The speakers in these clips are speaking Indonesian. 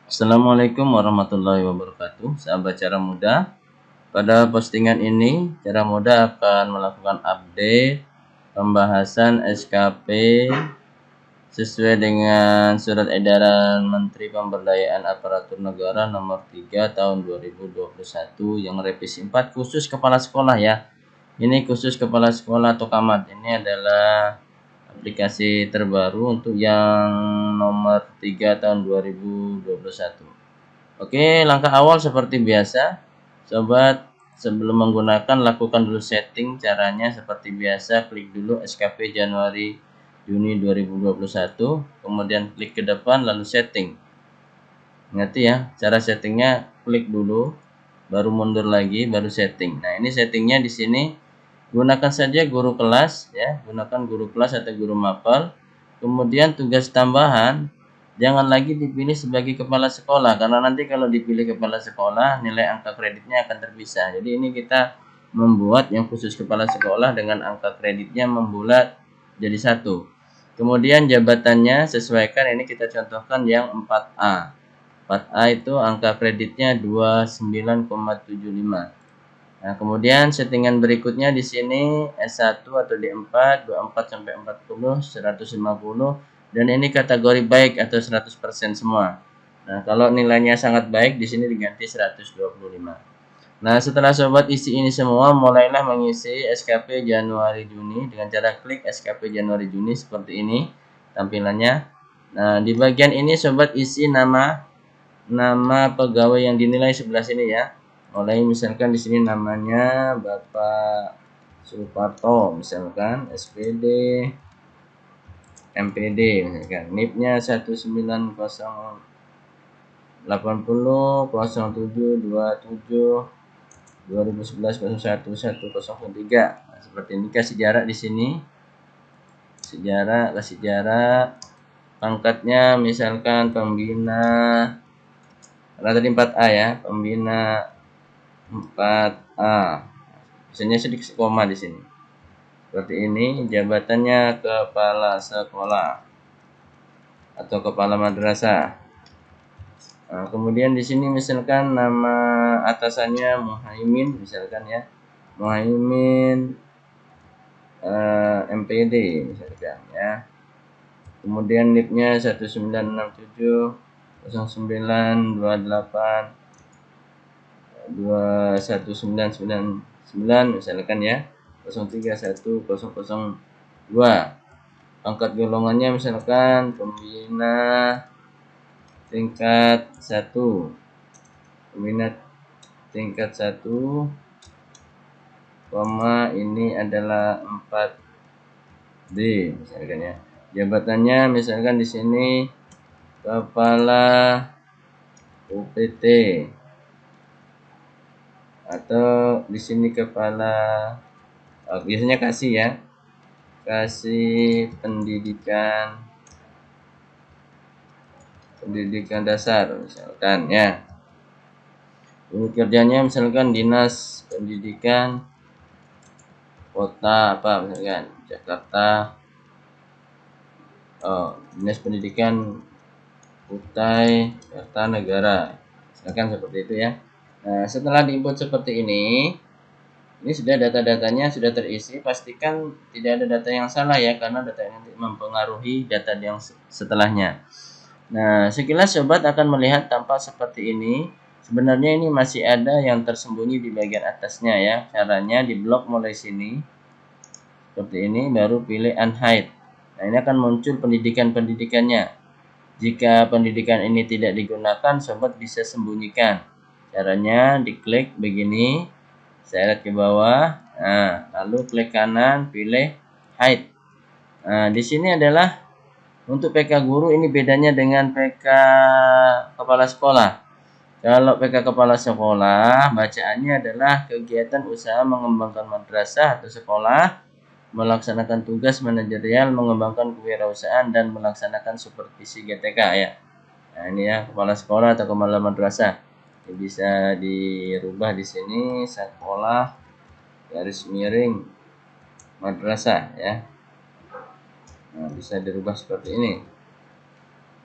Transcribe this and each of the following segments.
Assalamualaikum warahmatullahi wabarakatuh, sahabat Cara Muda. Pada postingan ini, Cara Muda akan melakukan update pembahasan SKP sesuai dengan Surat Edaran Menteri Pemberdayaan Aparatur Negara Nomor 3 Tahun 2021 yang revisi 4 khusus kepala sekolah ya. Ini khusus kepala sekolah atau camat. Ini adalah aplikasi terbaru untuk yang nomor 3 tahun 2021. Oke, langkah awal seperti biasa, sobat, sebelum menggunakan lakukan dulu setting. Caranya seperti biasa, klik dulu SKP Januari Juni 2021, kemudian klik ke depan lalu setting. Ngerti ya, cara settingnya klik dulu, baru mundur lagi, baru setting. Nah, ini settingnya di sini. Gunakan saja guru kelas ya, gunakan guru kelas atau guru mapel. Kemudian tugas tambahan jangan lagi dipilih sebagai kepala sekolah, karena nanti kalau dipilih kepala sekolah nilai angka kreditnya akan terpisah. Jadi ini kita membuat yang khusus kepala sekolah dengan angka kreditnya membulat jadi satu. Kemudian jabatannya sesuaikan, ini kita contohkan yang 4A. 4A itu angka kreditnya 29,75. Nah, kemudian settingan berikutnya di sini S1 atau D4, 24 sampai 40, 150, dan ini kategori baik atau 100% semua. Nah, kalau nilainya sangat baik di sini diganti 125. Nah, setelah sobat isi ini semua, mulailah mengisi SKP Januari Juni dengan cara klik SKP Januari Juni seperti ini tampilannya. Nah, di bagian ini sobat isi nama pegawai yang dinilai sebelah sini ya. Mulai misalkan di sini namanya Bapak Suparto, misalkan SPD, MPD, misalkan NIP-nya 190802727 2011 01 103. Nah, seperti ini kasih jarak di sini. Kasih jarak. Pangkatnya misalkan pembina, karena tadi 4A ya, pembina 4A. Misalnya sedikit koma di sini. Seperti ini. Jabatannya kepala sekolah atau kepala madrasah. Nah, kemudian di sini misalkan nama atasannya Muhaimin, misalkan ya, Muhaimin MPD misalkan ya. Kemudian NIP-nya 1997 0928 21999 misalkan ya, 031002. Pangkat golongannya misalkan pembina tingkat 1. Pembina tingkat 1, koma ini adalah 4D misalkan ya. Jabatannya misalkan di sini kepala UPT atau di sini kepala biasanya kasih ya, kasih pendidikan dasar misalkan ya. Unit kerjanya misalkan dinas pendidikan kota apa misalkan Jakarta, dinas pendidikan Kutai Kartanegara, misalkan seperti itu ya. Nah, setelah diinput seperti ini sudah data-datanya sudah terisi. Pastikan tidak ada data yang salah ya, karena data ini mempengaruhi data yang setelahnya. Nah, sekilas sobat akan melihat tampak seperti ini. Sebenarnya ini masih ada yang tersembunyi di bagian atasnya ya. Caranya di blok mulai sini seperti ini, baru pilih unhide. Nah, ini akan muncul pendidikan-pendidikannya. Jika pendidikan ini tidak digunakan, sobat bisa sembunyikan. Caranya diklik begini, seret ke bawah, nah, lalu klik kanan, pilih hide. Nah, di sini adalah untuk PK guru, ini bedanya dengan PK kepala sekolah. Kalau PK kepala sekolah, bacaannya adalah kegiatan usaha mengembangkan madrasah atau sekolah, melaksanakan tugas manajerial, mengembangkan kewirausahaan, dan melaksanakan supervisi GTK ya. Nah, ini ya kepala sekolah atau kepala madrasah. Ini bisa dirubah di sini, sekolah garis miring madrasah ya. Nah, bisa dirubah seperti ini.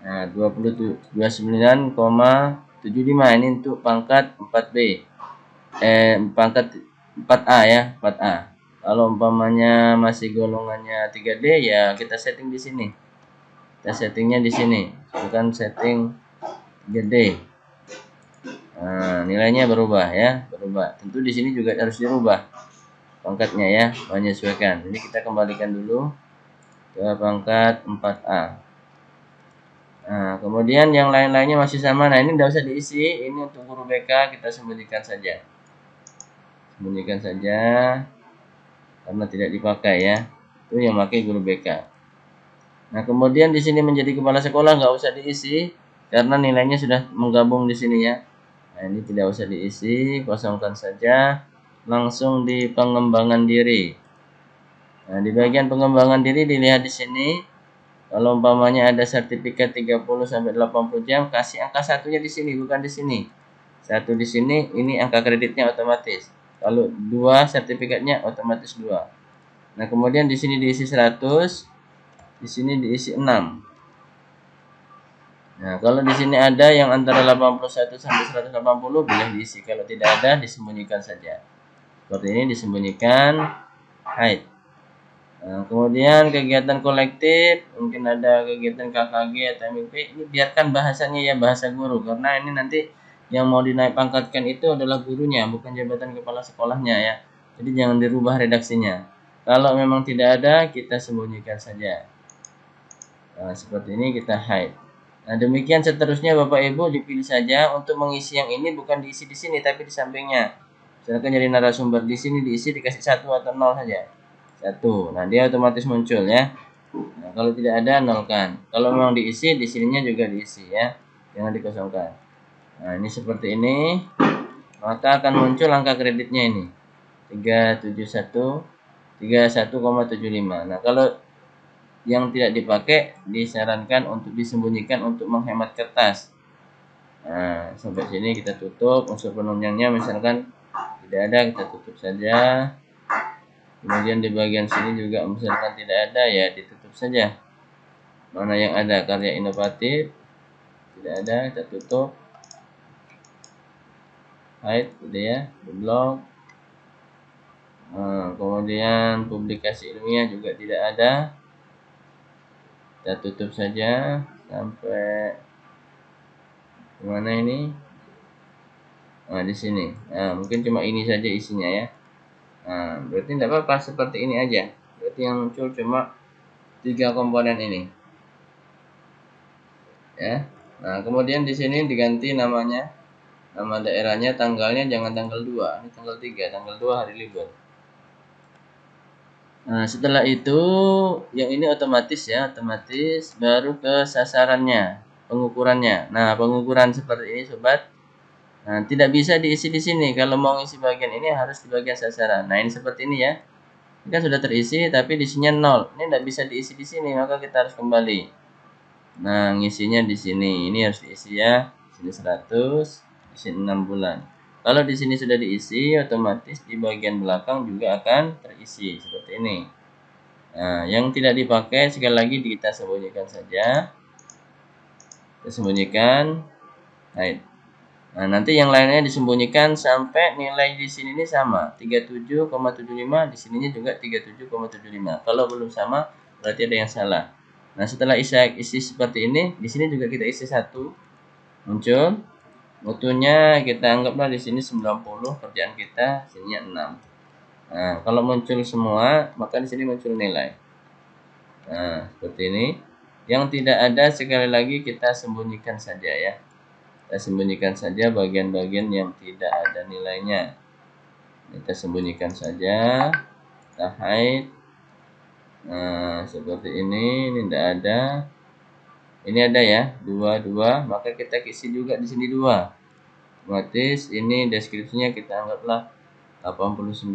Nah, 29,75 ini untuk pangkat 4B. Pangkat 4A ya, 4A. Kalau umpamanya masih golongannya 3D ya kita setting di sini. Kita settingnya di sini. Bukan setting gede. Nah, nilainya berubah ya, berubah. Tentu di sini juga harus dirubah pangkatnya ya, menyesuaikan. Jadi kita kembalikan dulu ke pangkat 4A. Nah, kemudian yang lain-lainnya masih sama. Nah, ini tidak usah diisi. Ini untuk guru BK kita sembunyikan saja. Sembunyikan saja karena tidak dipakai ya. Itu yang pakai guru BK. Nah, kemudian di sini menjadi kepala sekolah nggak usah diisi karena nilainya sudah menggabung di sini ya. Nah, ini tidak usah diisi, kosongkan saja. Langsung di pengembangan diri. Nah, di bagian pengembangan diri dilihat di sini. Kalau umpamanya ada sertifikat 30 sampai 80 jam, kasih angka satunya di sini, bukan di sini. Satu di sini, ini angka kreditnya otomatis. Kalau dua sertifikatnya otomatis 2. Nah, kemudian di sini diisi 100, di sini diisi 6. Nah, kalau di sini ada yang antara 81 sampai 180 boleh diisi. Kalau tidak ada disembunyikan saja. Seperti ini disembunyikan hide. Nah, kemudian kegiatan kolektif, mungkin ada kegiatan KKG atau MIP, ini biarkan bahasanya ya bahasa guru, karena ini nanti yang mau dinaik pangkatkan itu adalah gurunya, bukan jabatan kepala sekolahnya ya. Jadi jangan dirubah redaksinya. Kalau memang tidak ada, kita sembunyikan saja. Nah, seperti ini kita hide. Nah, demikian seterusnya Bapak Ibu dipilih saja untuk mengisi yang ini bukan diisi di sini tapi di sampingnya. Misalkan jadi narasumber di sini diisi dikasih 1 atau 0 saja. 1. Nah, dia otomatis muncul ya. Nah, kalau tidak ada nolkan. Kalau memang diisi di sininya juga diisi ya. Jangan dikosongkan. Nah, ini seperti ini. Maka akan muncul angka kreditnya ini. 371 31,75. Nah, kalau yang tidak dipakai disarankan untuk disembunyikan untuk menghemat kertas. Nah, sampai sini kita tutup. Unsur penunjangnya misalkan tidak ada, kita tutup saja. Kemudian di bagian sini juga misalkan tidak ada ya ditutup saja. Mana yang ada karya inovatif tidak ada, kita tutup. Hide gitu ya, di blog. Nah, kemudian publikasi ilmiah juga tidak ada, kita tutup saja sampai mana ini. Nah, di sini. Nah, mungkin cuma ini saja isinya ya. Nah, berarti tidak apa-apa, seperti ini aja. Berarti yang muncul cuma 3 komponen ini. Ya. Nah, kemudian di sini diganti namanya. Nama daerahnya, tanggalnya jangan tanggal 2. Ini tanggal 3, tanggal 2 hari libur. Nah, setelah itu yang ini otomatis ya, otomatis baru ke sasarannya, pengukurannya. Nah, pengukuran seperti ini sobat. Nah, tidak bisa diisi di sini. Kalau mau isi bagian ini harus di bagian sasaran. Nah, ini seperti ini ya. Ini kan sudah terisi tapi isinya 0. Ini tidak bisa diisi di sini, maka kita harus kembali. Nah, ngisinya di sini. Ini harus diisi ya. Sini 100, isi 6 bulan. Kalau di sini sudah diisi, otomatis di bagian belakang juga akan terisi seperti ini. Nah, yang tidak dipakai sekali lagi kita sembunyikan saja. Kita sembunyikan. Nah, nanti yang lainnya disembunyikan sampai nilai di sini ini sama, 37,75, di sininya juga 37,75. Kalau belum sama, berarti ada yang salah. Nah, setelah isi seperti ini, di sini juga kita isi 1 muncul. Mutunya kita anggaplah di sini 90, kerjaan kita sininya 6. Nah, kalau muncul semua, maka di sini muncul nilai. Nah, seperti ini. Yang tidak ada sekali lagi kita sembunyikan saja ya. Kita sembunyikan saja bagian-bagian yang tidak ada nilainya. Kita sembunyikan saja. Kita hide. Nah, seperti ini tidak ada. Ini ada ya, 2, maka kita isi juga di sini 2. Otomatis ini deskripsinya kita anggaplah 89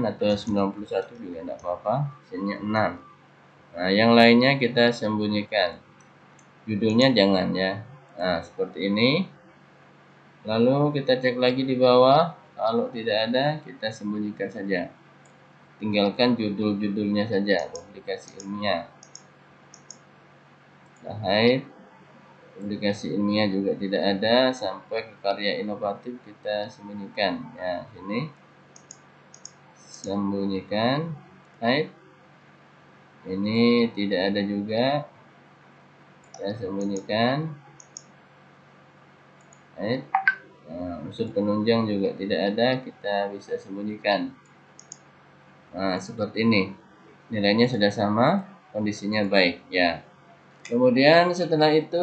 atau 91 juga tidak apa-apa. Isinya 6. Nah, yang lainnya kita sembunyikan. Judulnya jangan ya. Nah, seperti ini. Lalu kita cek lagi di bawah. Kalau tidak ada, kita sembunyikan saja. Tinggalkan judul-judulnya saja, publikasi ilmiah. Kita hide. publikasi ilmiah juga tidak ada, sampai ke karya inovatif kita sembunyikan ya. Sini sembunyikan, hide, ini tidak ada juga, kita sembunyikan, hide. Nah, unsur penunjang juga tidak ada, kita bisa sembunyikan. Nah, seperti ini, nilainya sudah sama, kondisinya baik ya. Kemudian setelah itu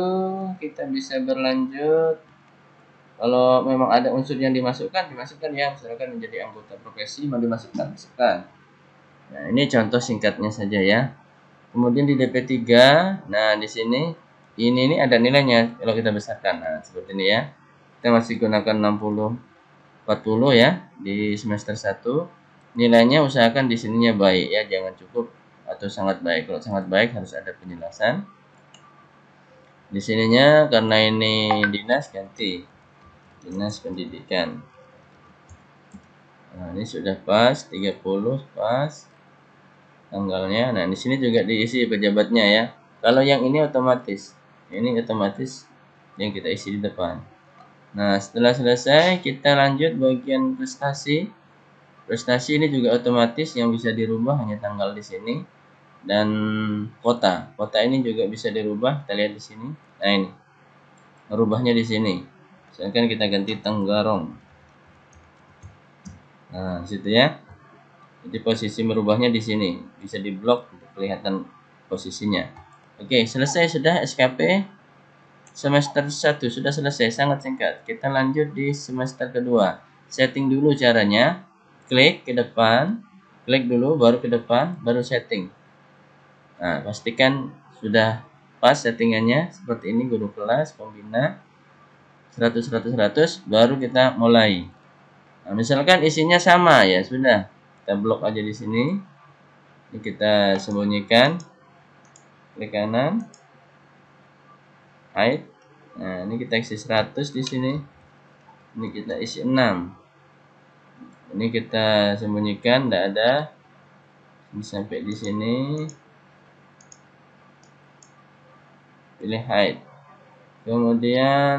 kita bisa berlanjut. Kalau memang ada unsur yang dimasukkan ya, misalkan menjadi anggota profesi mau dimasukkan. Nah, ini contoh singkatnya saja ya. Kemudian di DP3, nah di sini ini ada nilainya kalau kita besarkan. Nah, seperti ini ya. Kita masih gunakan 60 40 ya di semester 1. Nilainya usahakan di sininya baik ya, jangan cukup atau sangat baik. Kalau sangat baik harus ada penjelasan. Di sininya karena ini dinas, ganti dinas pendidikan. Nah, ini sudah pas 30 pas tanggalnya. Nah, di sini juga diisi pejabatnya ya. Kalau yang ini otomatis. Ini otomatis yang kita isi di depan. Nah, setelah selesai kita lanjut bagian prestasi. Prestasi ini juga otomatis, yang bisa dirubah hanya tanggal di sini dan kota. Kota ini juga bisa dirubah, kita lihat di sini. Nah, ini. Merubahnya di sini. Misalkan kita ganti Tenggarong. Nah, situ ya. Jadi posisi merubahnya di sini. Bisa diblok untuk kelihatan posisinya. Oke, selesai sudah SKP semester 1 sudah selesai, sangat singkat. Kita lanjut di semester kedua. Setting dulu caranya. Klik ke depan, klik dulu baru ke depan, baru setting. Nah, pastikan sudah pas settingannya seperti ini, guru kelas, pembina 100 100 100, baru kita mulai. Nah, misalkan isinya sama ya, sudah. Kita blok aja di sini. Ini kita sembunyikan. Klik kanan. Hide. Nah, ini kita isi 100 di sini. Ini kita isi 6. Ini kita sembunyikan, tidak ada. Ini sampai di sini. Pilih hide. Kemudian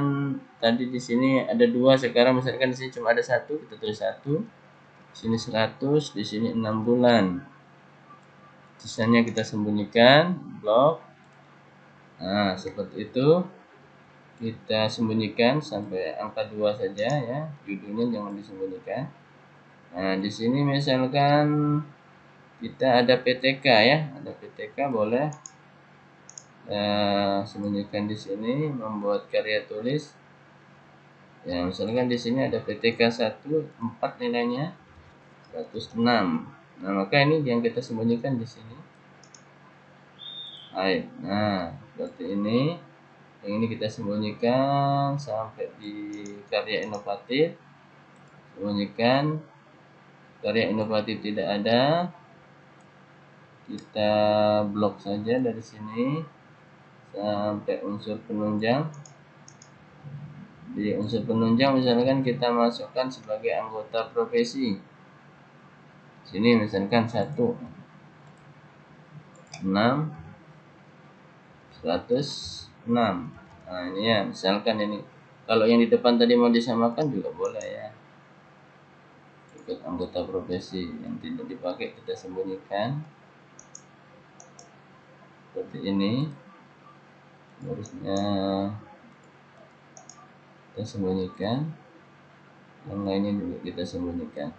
tadi di sini ada 2, sekarang misalkan di sini cuma ada 1, kita tulis 1. Di sini 100, di sini 6 bulan. Sisanya kita sembunyikan, blok. Nah, seperti itu. Kita sembunyikan sampai angka 2 saja ya. Judulnya jangan disembunyikan. Nah, di sini misalkan kita ada PTK ya. Ada PTK, boleh sembunyikan di sini, membuat karya tulis. Ya, misalkan di sini ada PTK 1 4 nilainya 106. Nah, maka ini yang kita sembunyikan di sini. Baik. Nah, seperti ini. Yang ini kita sembunyikan sampai di karya inovatif. Sembunyikan. Karya inovatif tidak ada. Kita blok saja dari sini sampai unsur penunjang. Di unsur penunjang misalkan kita masukkan sebagai anggota profesi. Sini misalkan 1 6 106. Nah, ini ya, misalkan ini. Kalau yang di depan tadi mau disamakan juga boleh ya. Ikut anggota profesi, yang tidak dipakai kita sembunyikan. Seperti ini. Harusnya kita sembunyikan. Yang lainnya juga kita sembunyikan.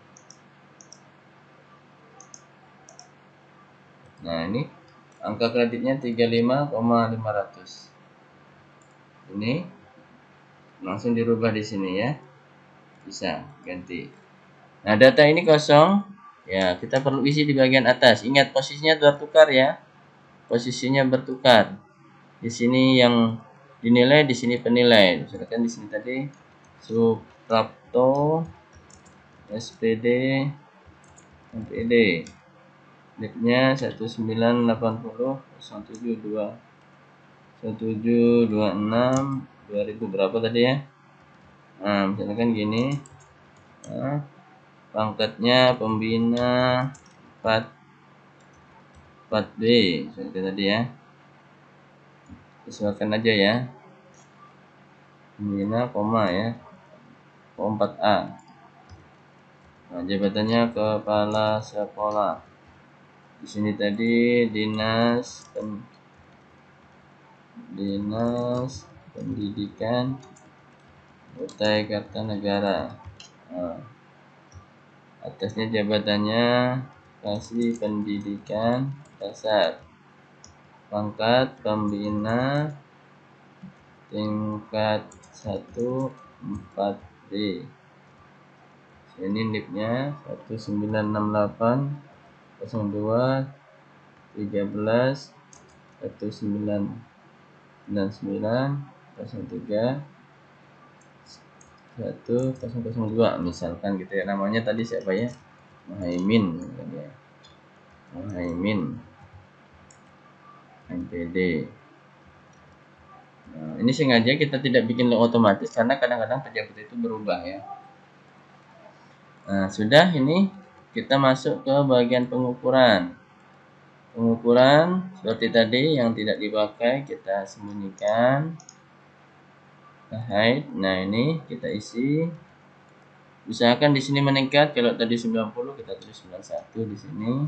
Nah, ini angka kreditnya 35,500. Ini langsung dirubah di sini ya. Bisa ganti. Nah, data ini kosong. Ya, kita perlu isi di bagian atas. Ingat posisinya bertukar ya. Posisinya bertukar. Di sini yang dinilai, di sini penilai. Misalkan di sini tadi Suprapto SPD MPD. Netnya 1980 172 1726 2000 berapa tadi ya. Nah, misalkan gini. Nah, pangkatnya pembina 4B seperti tadi ya. Sesuaikan aja ya. pembina, koma ya, 4A. Nah, jabatannya kepala sekolah. Di sini tadi Dinas Pendidikan Kutai Kartanegara. Nah, atasnya jabatannya Kasih Pendidikan Dasar, pangkat pembina tingkat 1 4D. Ini NIP-nya 1968 02 13 1999 03 1002 misalkan gitu ya. Namanya tadi siapa ya? Muhaimin ya. Muhaimin MPD. Nah, ini sengaja kita tidak bikin log otomatis karena kadang-kadang pejabat itu berubah ya. Nah, sudah, ini kita masuk ke bagian pengukuran. Pengukuran seperti tadi yang tidak dipakai kita sembunyikan. Hide. Nah, ini kita isi. Usahakan di sini meningkat. Kalau tadi 90 kita tulis 91 di sini.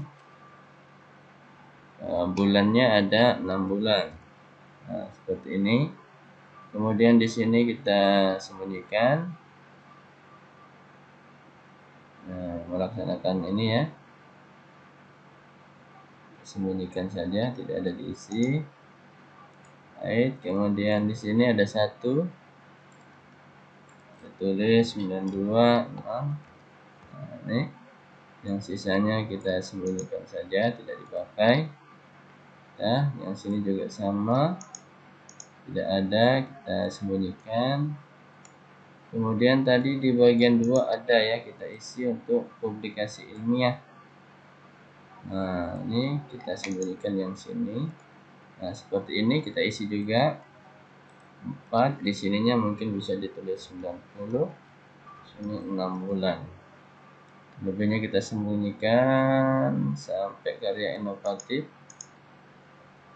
Bulannya ada 6 bulan. Nah, seperti ini. Kemudian di sini kita sembunyikan. Nah, melaksanakan ini ya. Sembunyikan saja, tidak ada diisi. Baik, kemudian di sini ada 1. Kita tulis 926. Nah, ini yang sisanya kita sembunyikan saja, tidak dipakai. Nah, yang sini juga sama, tidak ada, kita sembunyikan. Kemudian tadi di bagian 2 ada ya, kita isi untuk publikasi ilmiah. Nah, ini kita sembunyikan yang sini. Nah, seperti ini kita isi juga 4. Di sininya mungkin bisa ditulis 90. Sini 6 bulan. Lebihnya kita sembunyikan sampai karya inovatif.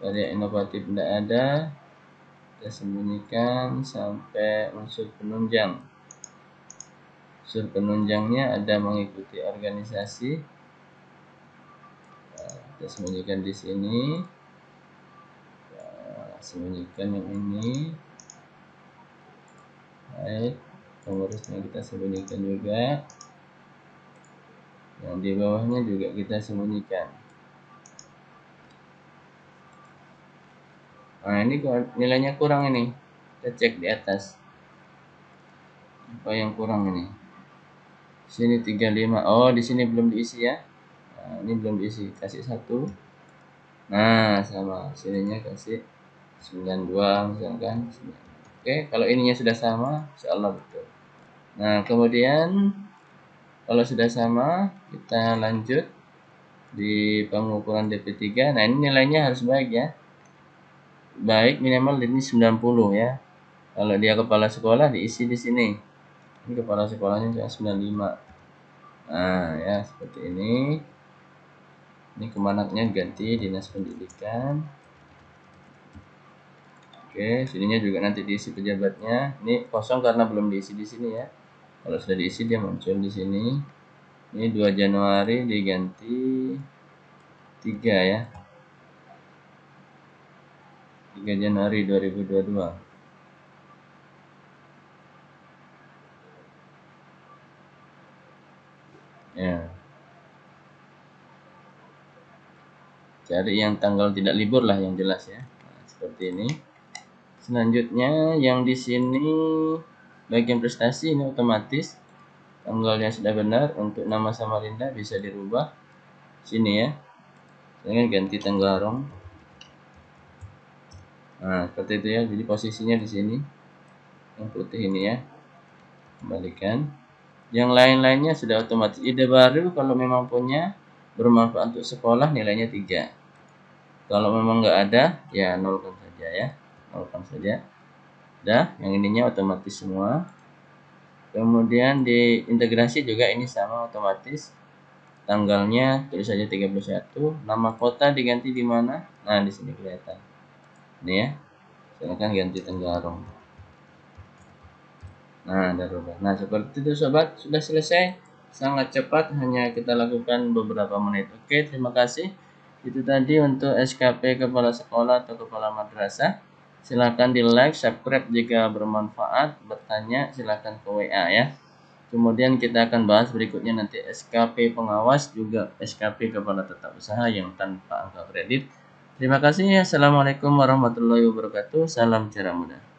Karya inovatif tidak ada. Kita sembunyikan sampai unsur penunjang. Unsur penunjangnya ada mengikuti organisasi. Nah, kita sembunyikan di sini. Nah, sembunyikan yang ini. Baik, pengurusnya kita sembunyikan juga. Yang di bawahnya juga kita sembunyikan. Nah, ini nilainya kurang ini. Kita cek di atas. Apa yang kurang ini? Sini 35. Oh, di sini belum diisi ya. Nah, ini belum diisi. Kasih 1. Nah, sama. Sininya kasih 92 misalkan. Oke, kalau ininya sudah sama, insyaallah betul. Nah, kemudian kalau sudah sama, kita lanjut di pengukuran DP3. Nah, ini nilainya harus baik ya. Baik, minimal ini 90 ya. Kalau dia kepala sekolah diisi di sini. Ini kepala sekolahnya 95. Nah, ya seperti ini. Ini kemanaknya ganti Dinas Pendidikan. Oke, sininya juga nanti diisi pejabatnya. Ini kosong karena belum diisi di sini ya. Kalau sudah diisi dia muncul di sini. Ini 2 Januari diganti 3 ya. 3 Januari 2022. Ya. Cari yang tanggal tidak libur lah yang jelas ya. Nah, seperti ini. Selanjutnya yang di sini bagian prestasi ini otomatis tanggalnya sudah benar. Untuk nama Samarinda bisa dirubah sini ya, dengan ganti Tenggarong. Nah, seperti itu ya. Jadi posisinya di sini yang putih ini ya, kembalikan. Yang lain-lainnya sudah otomatis. Ide baru kalau memang punya bermanfaat untuk sekolah nilainya 3. Kalau memang nggak ada ya nolkan saja ya, nolkan saja. Dah, yang ininya otomatis semua. Kemudian di integrasi juga ini sama otomatis. Tanggalnya tulis saja 31. Nama kota diganti di mana? Nah, di sini kelihatan. Ini ya. Silakan ganti Tenggarong. Nah, darurat. Nah, seperti itu sobat, sudah selesai. Sangat cepat, hanya kita lakukan beberapa menit. Oke, terima kasih. Itu tadi untuk SKP kepala sekolah atau kepala madrasah. Silakan di like, subscribe jika bermanfaat. Bertanya silakan ke WA ya. Kemudian kita akan bahas berikutnya nanti SKP pengawas, juga SKP kepala tetap usaha yang tanpa angka kredit. Terima kasih. Assalamualaikum warahmatullahi wabarakatuh. Salam cara muda.